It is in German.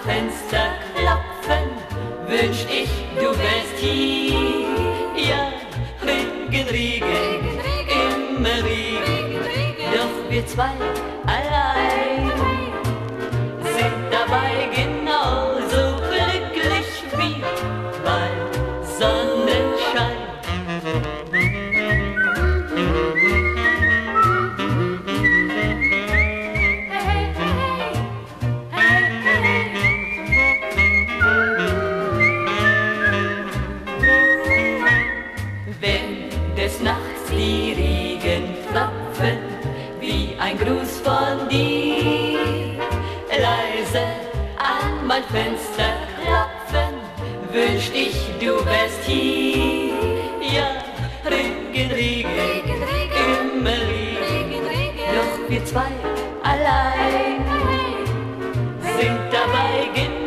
mein Fenster klopfen, wünsch ich, du wärst hier. Ja, Regen, Regen, immer Regen, doch wir zwei allein sind dabei genauso glücklich wie bei Sonnenschein. Wenn des Nachts die Regentropfen wie ein Gruß von dir leise an mein Fenster klopfen, wünscht ich, du wärst hier. Ja, Regen, Regen, immer Regen, doch wir zwei allein sind dabei genug.